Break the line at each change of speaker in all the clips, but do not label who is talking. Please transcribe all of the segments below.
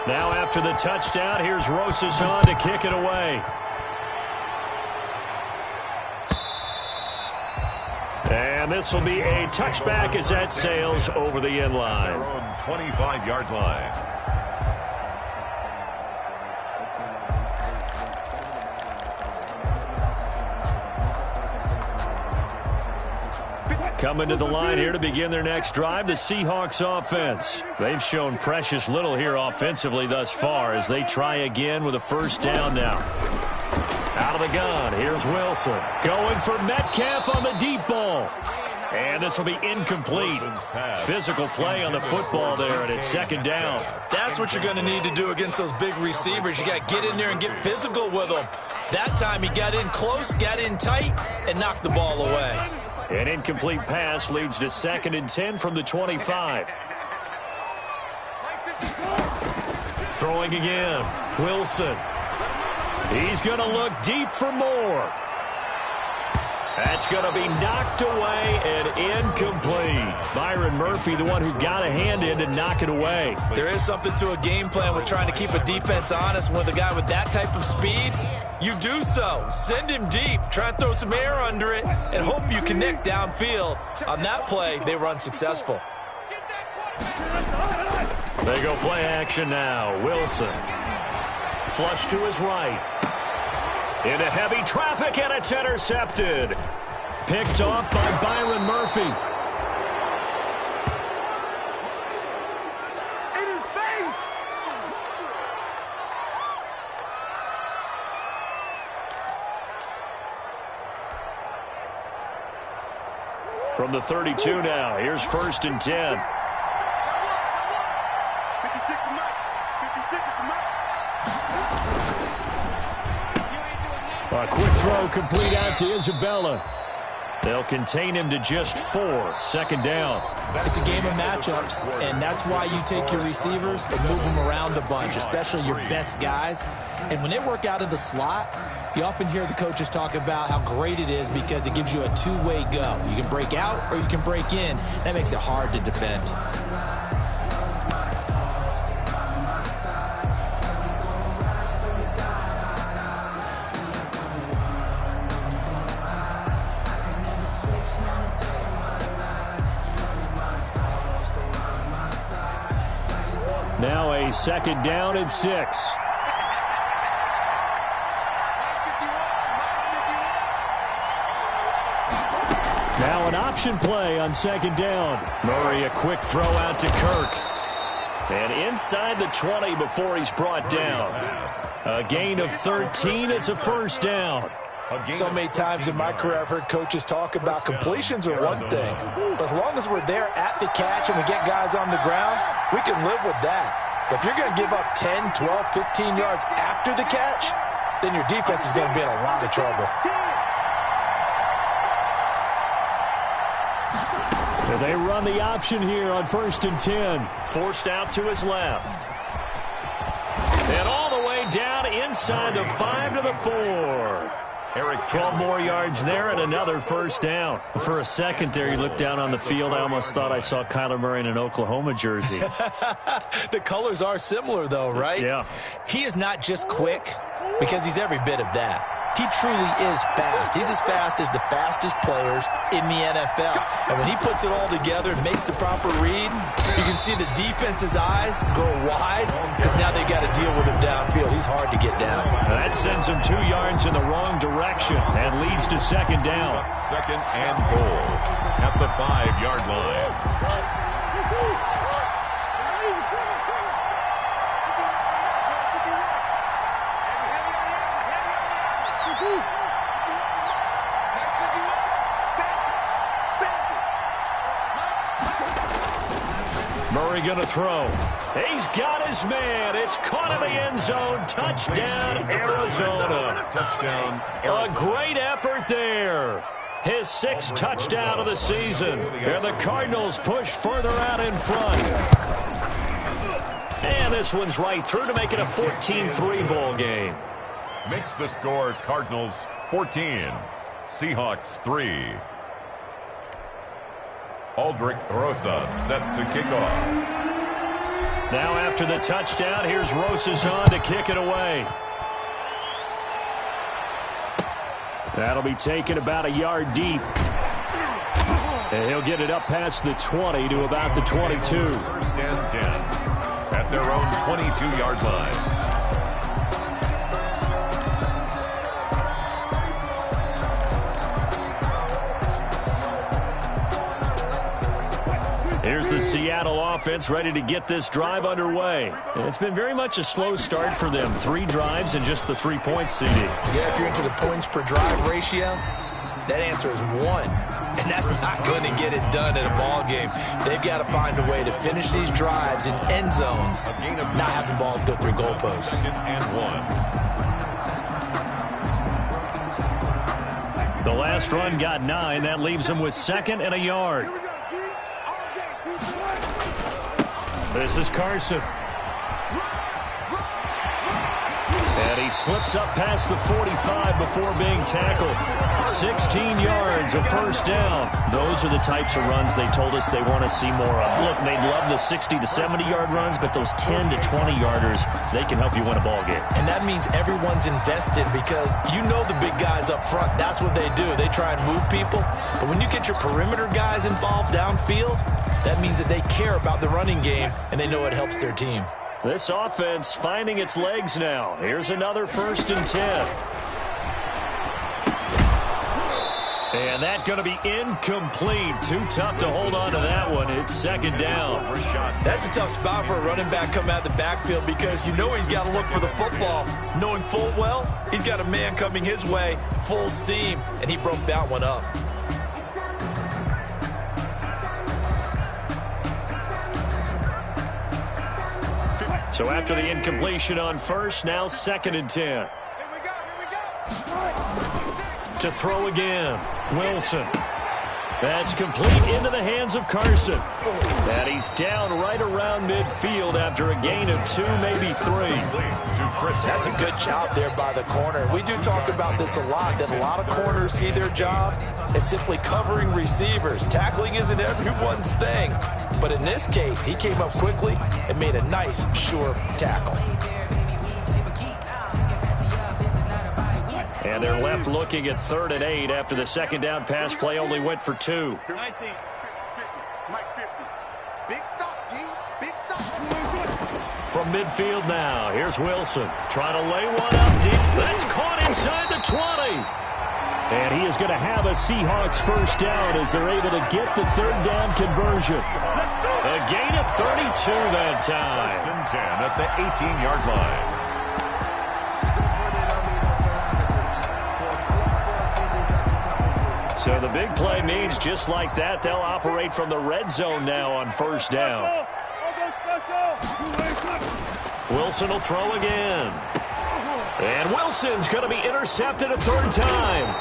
Now after the touchdown, here's Rosas on to kick it away. And this will be a touchback as that sails over the end line.
25-yard line.
Coming to the line here to begin their next drive, the Seahawks offense. They've shown precious little here offensively thus far as they try again with a first down now. Out of the gun, here's Wilson. Going for Metcalf on the deep ball. And this will be incomplete. Physical play on the football there, and it's second down.
That's what you're going to need to do against those big receivers. You got to get in there and get physical with them. That time he got in close, got in tight, and knocked the ball away.
An incomplete pass leads to 2nd and 10 from the 25. Throwing again. Wilson. He's going to look deep for more. That's going to be knocked away and incomplete. Byron Murphy, the one who got a hand in to knock it away.
There is something to a game plan with trying to keep a defense honest. With a guy with that type of speed, you do so. Send him deep. Try and throw some air under it and hope you connect downfield. On that play, they were unsuccessful.
They go play action now. Wilson. Flush to his right. Into heavy traffic, and it's intercepted. Picked off by Byron Murphy.
In his face!
From the 32 now, here's 1st and 10.
56 is Mike. 56 is Mike.
A quick throw complete out to Isabella. They'll contain him to just 4. 2nd down.
It's a game of matchups, and that's why you take your receivers and move them around a bunch, especially your best guys. And when they work out of the slot, you often hear the coaches talk about how great it is because it gives you a two-way go. You can break out or you can break in. That makes it hard to defend.
Now a 2nd down and 6. Now an option play on 2nd down. Murray, a quick throw out to Kirk. And inside the 20 before he's brought down. A gain of 13. It's a first down.
So many times in my career I've heard coaches talk about completions are one thing. But as long as we're there at the catch and we get guys on the ground, we can live with that. But if you're going to give up 10, 12, 15 yards after the catch, then your defense is going to be in a lot of trouble.
And they run the option here on 1st and 10. Forced out to his left. And all the way down inside the 5 to the 4. 12 more yards there and another first down. For a second there, you looked down on the field. I almost thought I saw Kyler Murray in an Oklahoma jersey.
The colors are similar, though, right?
Yeah.
He is not just quick because he's every bit of that. He truly is fast. He's as fast as the fastest players in the NFL. And when he puts it all together and makes the proper read, you can see the defense's eyes go wide because now they've got to deal with him downfield. He's hard to get down.
That sends him 2 yards in the wrong direction and leads to 2nd down.
2nd and goal at the 5-yard line.
Murray going to throw. He's got his man. It's caught in the end zone. Touchdown, Arizona.
Touchdown.
A great effort there. His 6th touchdown of the season. And the Cardinals push further out in front. And this one's right through to make it a 14-3 ball game.
Makes the score Cardinals 14, Seahawks 3. Aldrich Rosas set to kick off.
Now after the touchdown, here's Rosazon to kick it away. That'll be taken about a yard deep. And he'll get it up past the 20 to about the 22.
First and 10 at their own 22-yard line.
Here's the Seattle offense ready to get this drive underway. And it's been very much a slow start for them. 3 drives and just the 3 points, CD.
Yeah, if you're into the points per drive ratio, that answer is 1. And that's not going to get it done in a ball game. They've got to find a way to finish these drives in end zones, not having balls go through goalposts.
Second and 1.
The last run got 9. That leaves them with 2nd and a yard. This is Carson. And he slips up past the 45 before being tackled. 16 yards, a first down. Those are the types of runs they told us they want to see more of. Look, they'd love the 60 to 70-yard runs, but those 10 to 20-yarders, they can help you win a ball game.
And that means everyone's invested because you know the big guys up front. That's what they do. They try and move people. But when you get your perimeter guys involved downfield, that means that they care about the running game, and they know it helps their team.
This offense finding its legs now. Here's another 1st and 10. And that's going to be incomplete. Too tough to hold on to that one. It's 2nd down.
That's a tough spot for a running back coming out of the backfield because you know he's got to look for the football, knowing full well he's got a man coming his way, full steam, and he broke that one up.
So after the incompletion on 1st, now 2nd and 10. To throw again, Wilson. That's complete into the hands of Carson. And he's down right around midfield after a gain of 2, maybe 3.
That's a good job there by the corner. We do talk about this a lot, that a lot of corners see their job as simply covering receivers. Tackling isn't everyone's thing. But in this case, he came up quickly and made a nice, sure tackle.
And they're left looking at 3rd and 8 after the 2nd down pass play only went for 2.
19, 50, Mike 50. Big stop, G. Big stop.
From midfield now, here's Wilson trying to lay one up deep. That's caught inside the 20. And he is going to have a Seahawks first down as they're able to get the 3rd down conversion. A gain of 32 that time.
1st and 10 at the 18-yard line.
So the big play means just like that, they'll operate from the red zone now on 1st down. Wilson will throw again. And Wilson's going to be intercepted a 3rd time.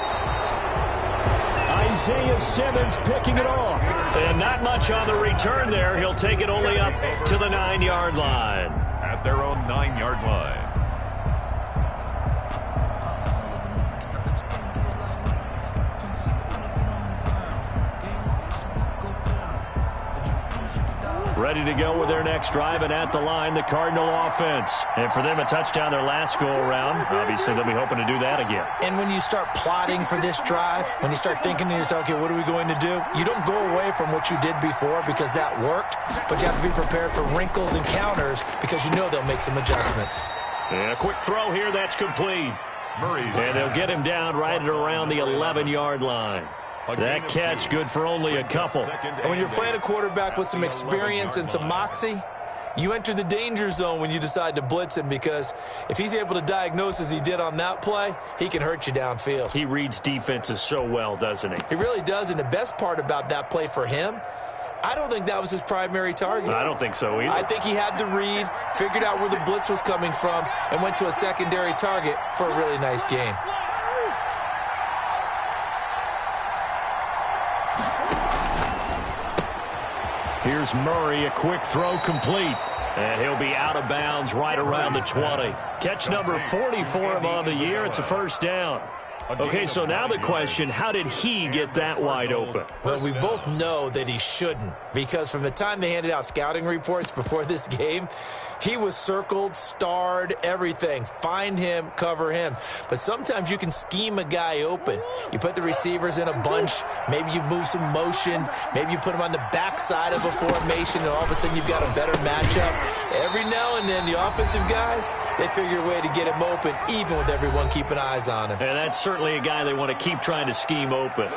Isaiah Simmons picking it off. And not much on the return there. He'll take it only up to the 9-yard line.
At their own 9-yard line.
Ready to go with their next drive, and at the line, the Cardinal offense. And for them, a touchdown their last go-around. Obviously, they'll be hoping to do that again.
And when you start plotting for this drive, when you start thinking to yourself, okay, what are we going to do? You don't go away from what you did before because that worked, but you have to be prepared for wrinkles and counters because you know they'll make some adjustments.
And a quick throw here, that's complete. And they'll get him down right at around the 11-yard line. That catch good for only a couple.
And when you're playing a quarterback with some experience and some moxie, you enter the danger zone when you decide to blitz him because if he's able to diagnose as he did on that play, he can hurt you downfield.
He reads defenses so well, doesn't he?
He really does, and the best part about that play for him, I don't think that was his primary target.
I don't think so either.
I think he had the read, figured out where the blitz was coming from, and went to a secondary target for a really nice gain.
Here's Murray, a quick throw complete. And he'll be out of bounds right around the 20. Catch number 40 for him on the year. It's a 1st down. Okay, so now the question, how did he get that wide open?
Well, we both know that he shouldn't, because from the time they handed out scouting reports before this game, he was circled, starred, everything. Find him, cover him. But sometimes you can scheme a guy open. You put the receivers in a bunch. Maybe you move some motion. Maybe you put him on the backside of a formation, and all of a sudden you've got a better matchup. Every now and then, the offensive guys, they figure a way to get him open, even with everyone keeping eyes on him.
And that's certainly a guy they want to keep trying to scheme open.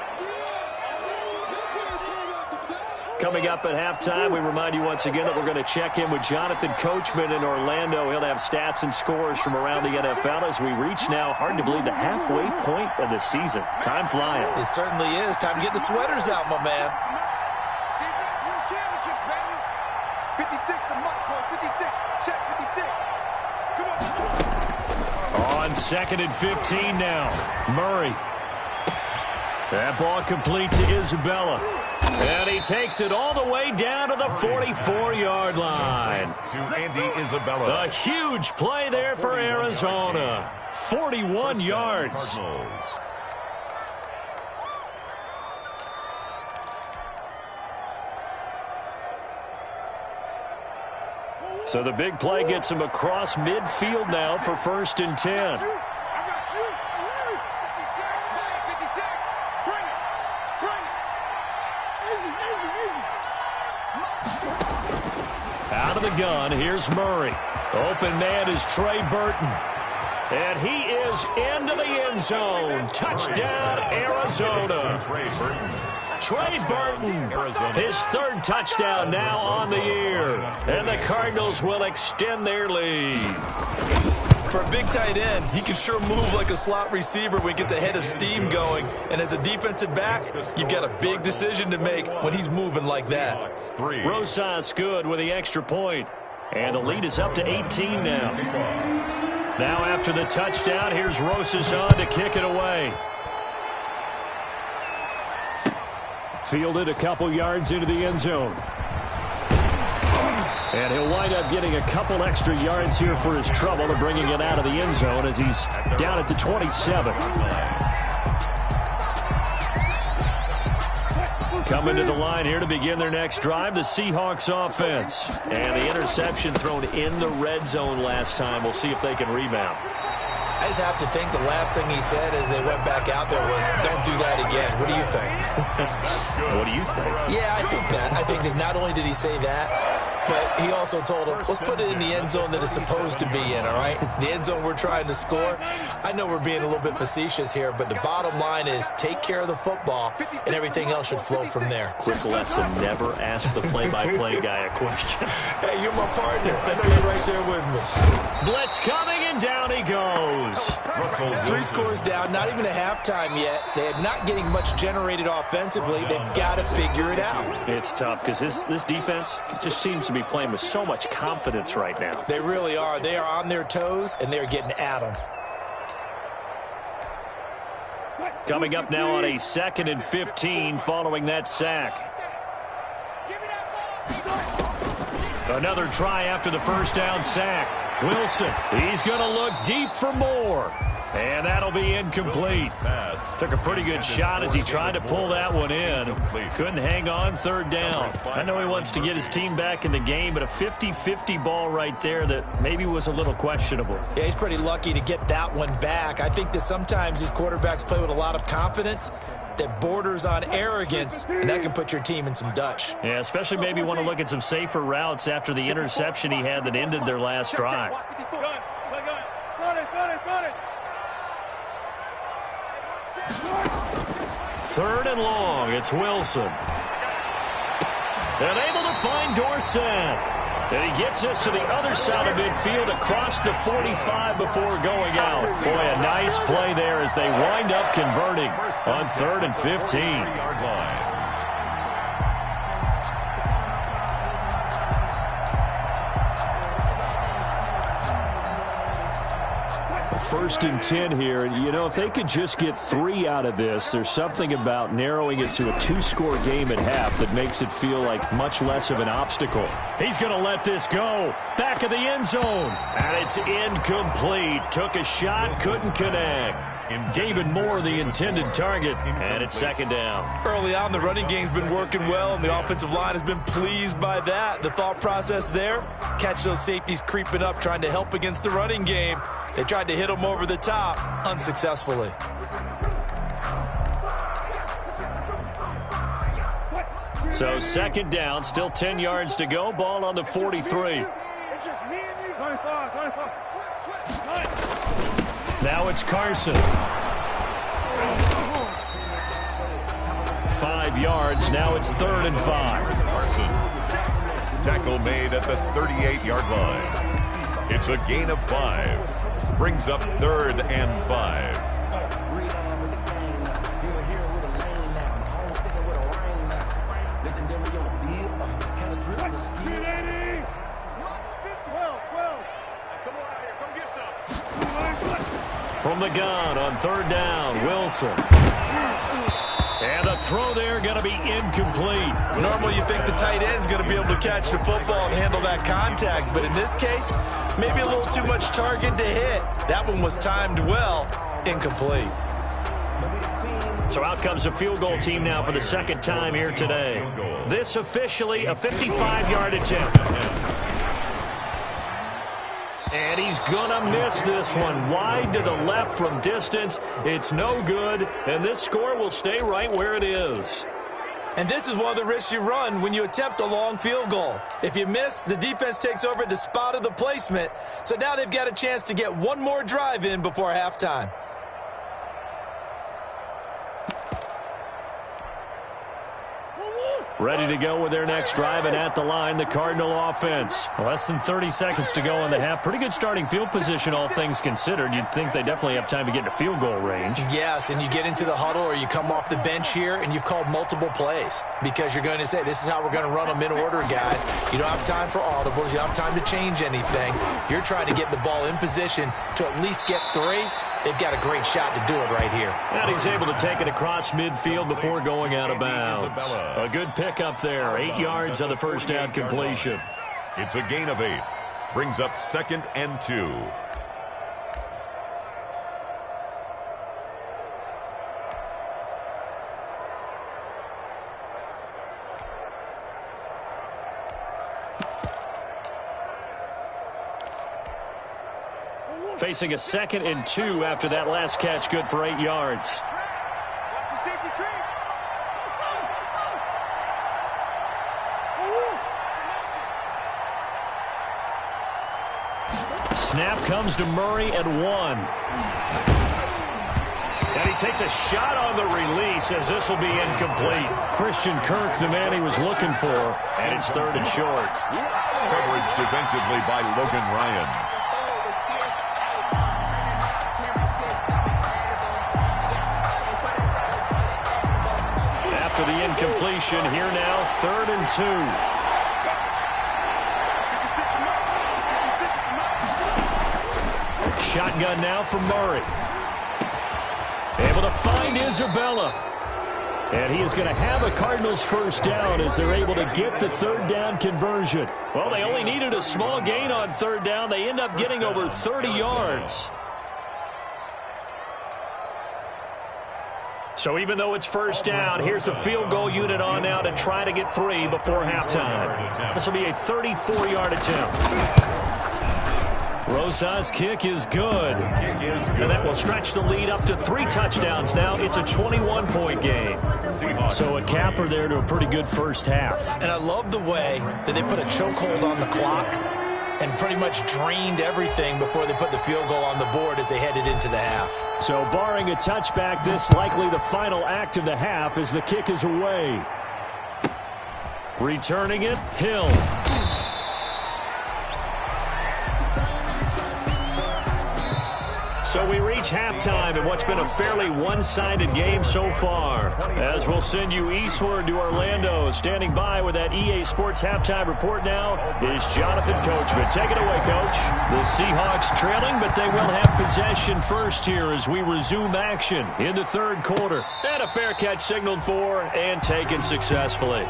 Coming up at halftime, we remind you once again that we're going to check in with Jonathan Coachman in Orlando. He'll have stats and scores from around the NFL as we reach now, hard to believe, the halfway point of the season. Time flying.
It certainly is. Time to get the sweaters out, my man.
Defense wins championships, baby. 56, the mic boys. 56. Check 56. Come on.
On 2nd and 15 now. Murray. That ball complete to Isabella. And he takes it all the way down to the 44-yard line.
To Andy Isabella.
A huge play there for Arizona. 41 yards. So the big play gets him across midfield now for 1st and 10. Out of the gun, here's Murray. Open man is Trey Burton. And he is into the end zone. Touchdown, Arizona. Trey Burton, his 3rd touchdown now on the year. And the Cardinals will extend their lead.
For a big tight end, he can sure move like a slot receiver when he gets a head of steam going. And as a defensive back, you've got a big decision to make when he's moving like that.
Rosas good with the extra point. And the lead is up to 18 now. Now after the touchdown, here's Rosas on to kick it away. Fielded a couple yards into the end zone. And he'll wind up getting a couple extra yards here for his trouble and bringing it out of the end zone as he's down at the 27. Coming to the line here to begin their next drive, the Seahawks offense. And the interception thrown in the red zone last time. We'll see if they can rebound.
I just have to think the last thing he said as they went back out there was, don't do that again. What do you think?
What do you think?
Yeah, I think that. I think that not only did he say that, but he also told him, let's put it in the end zone that it's supposed to be in, all right? The end zone we're trying to score. I know we're being a little bit facetious here, but the bottom line is take care of the football, and everything else should flow from there.
Quick lesson, never ask the play-by-play guy a question.
Hey, you're my partner. I know you're right there with me.
Blitz coming, and down he goes.
3 scores down, not even a halftime yet. They're not getting much generated offensively. They've got to figure it out.
It's tough because this defense just seems to be playing with so much confidence right now.
They really are. They are on their toes, and they're getting at them.
Coming up now on a 2nd and 15 following that sack. Another try after the first down sack. Wilson, he's going to look deep for more. And that'll be incomplete. Took a pretty good shot as he tried to pull that one in. Couldn't hang on, 3rd down. I know he wants to get his team back in the game, but a 50-50 ball right there that maybe was a little questionable.
Yeah, he's pretty lucky to get that one back. I think that sometimes these quarterbacks play with a lot of confidence that borders on arrogance, and that can put your team in some Dutch.
Yeah, especially maybe want to look at some safer routes after the interception he had that ended their last drive. Third and long, it's Wilson. And able to find Dorsett. And he gets us to the other side of midfield across the 45 before going out. Boy, a nice play there as they wind up converting on 3rd and 15. 1st and 10 here. And, you know, if they could just get 3 out of this, there's something about narrowing it to a 2-score game at half that makes it feel like much less of an obstacle. He's going to let this go. Back of the end zone. And it's incomplete. Took a shot, couldn't connect. David Moore, the intended target. And it's 2nd down.
Early on, the running game's been working well, and the offensive line has been pleased by that. The thought process there, catch those safeties creeping up, trying to help against the running game. They tried to hit him over the top, unsuccessfully.
So 2nd down, still 10 yards to go. Ball on the 43. Now it's Carson. 5 yards. Now it's 3rd and 5.
Carson. Tackle made at the 38-yard line. It's a gain of 5. Brings up 3rd and 5.
From the gun on 3rd down, Wilson. And the throw there going to be incomplete.
Normally you think the tight end's going to be able to catch the football and handle that contact, but in this case, maybe a little too much target to hit. That one was timed well, incomplete.
So out comes a field goal team now for the 2nd time here today. This officially a 55-yard attempt. And he's going to miss this one. Wide to the left from distance. It's no good, and this score will stay right where it is.
And this is one of the risks you run when you attempt a long field goal. If you miss, the defense takes over at the spot of the placement. So now they've got a chance to get one more drive in before halftime.
Ready to go with their next drive, and at the line, the Cardinal offense. Less than 30 seconds to go in the half. Pretty good starting field position, all things considered. You'd think they definitely have time to get to field goal range.
Yes, and you get into the huddle or you come off the bench here, and you've called multiple plays because you're going to say, this is how we're going to run them in order, guys. You don't have time for audibles. You don't have time to change anything. You're trying to get the ball in position to at least get 3. They've got a great shot to do it right here.
And he's able to take it across midfield before going out of bounds. A good pickup there. 8 yards on the first down completion.
It's a gain of 8. Brings up 2nd and 2.
Facing a 2nd and 2 after that last catch, good for 8 yards. Snap comes to Murray at 1. And he takes a shot on the release as this will be incomplete. Christian Kirk, the man he was looking for, and it's 3rd and short.
Coverage defensively by Logan Ryan.
After the incompletion, here now, 3rd and 2. Shotgun now from Murray. Able to find Isabella. And he is going to have a Cardinals first down as they're able to get the 3rd down conversion. Well, they only needed a small gain on 3rd down. They end up getting over 30 yards. So even though it's first down, here's the field goal unit on now to try to get 3 before halftime. This will be a 34-yard attempt. Rosa's kick is good. And that will stretch the lead up to 3 touchdowns now. It's a 21-point game. So a capper there to a pretty good first half.
And I love the way that they put a chokehold on the clock and pretty much drained everything before they put the field goal on the board as they headed into the half.
So barring a touchback, this likely the final act of the half as the kick is away. Returning it, Hill. So we reach halftime in what's been a fairly one-sided game so far. As we'll send you eastward to Orlando. Standing by with that EA Sports halftime report now is Jonathan Coachman. Take it away, Coach. The Seahawks trailing, but they will have possession first here as we resume action in the third quarter. And a fair catch signaled for and taken successfully.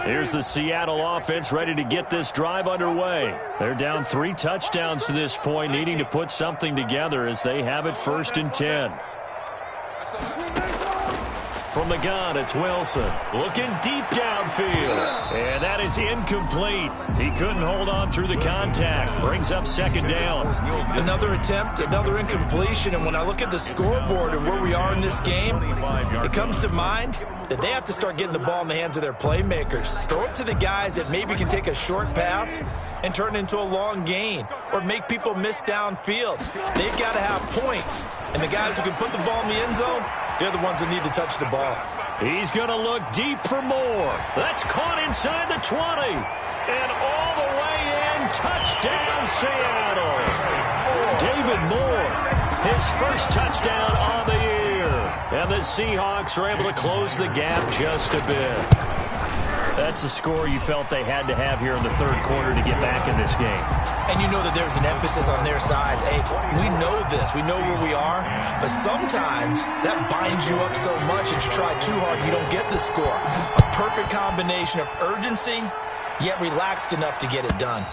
Here's the Seattle offense ready to get this drive underway. They're down 3 touchdowns to this point, needing to put something together as they have it 1st and 10. From the gun, it's Wilson. Looking deep downfield. And that is incomplete. He couldn't hold on through the contact. Brings up 2nd down.
Another attempt, another incompletion. And when I look at the scoreboard and where we are in this game, it comes to mind that they have to start getting the ball in the hands of their playmakers. Throw it to the guys that maybe can take a short pass and turn it into a long gain or make people miss downfield. They've got to have points. And the guys who can put the ball in the end zone, they're the ones that need to touch the ball.
He's going to look deep for more. That's caught inside the 20. And all the way in, touchdown Seattle. David Moore, his first touchdown on the year. And the Seahawks are able to close the gap just a bit. That's a score you felt they had to have here in the third quarter to get back in this game.
And you know that there's an emphasis on their side. Hey, we know this. We know where we are. But sometimes that binds you up so much and you try too hard, you don't get the score. A perfect combination of urgency, yet relaxed enough to get it done.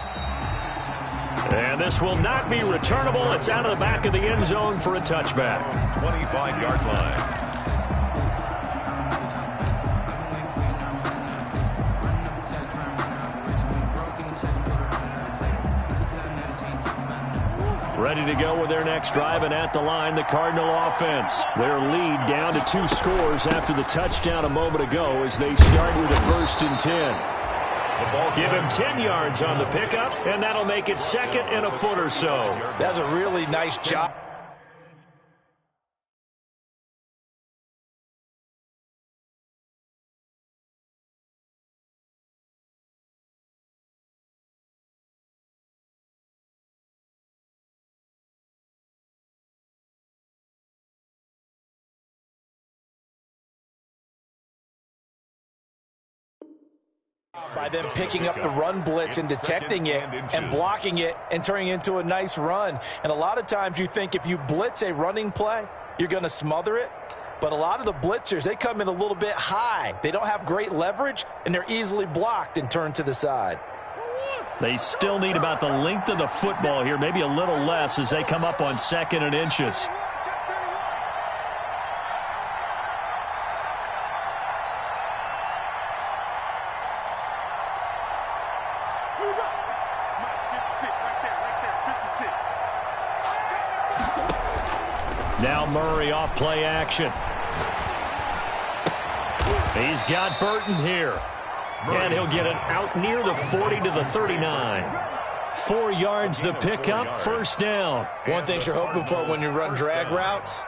And this will not be returnable. It's out of the back of the end zone for a touchback.
25-yard line.
Ready to go with their next drive, and at the line, the Cardinal offense. Their lead down to 2 scores after the touchdown a moment ago as they start with a 1st and 10. Give him 10 yards on the pickup, and that'll make it 2nd and a foot or so.
That's a really nice job. By them picking up the run blitz and detecting it and blocking it and turning it into a nice run. And a lot of times you think if you blitz a running play, you're going to smother it. But a lot of the blitzers, they come in a little bit high. They don't have great leverage, and they're easily blocked and turned to the side.
They still need about the length of the football here, maybe a little less as they come up on 2nd and inches. Now Murray off play action. He's got Burton here. And he'll get it out near the 40 to the 39. 4 yards the pickup, 1st down.
One thing you're hoping for when you run drag routes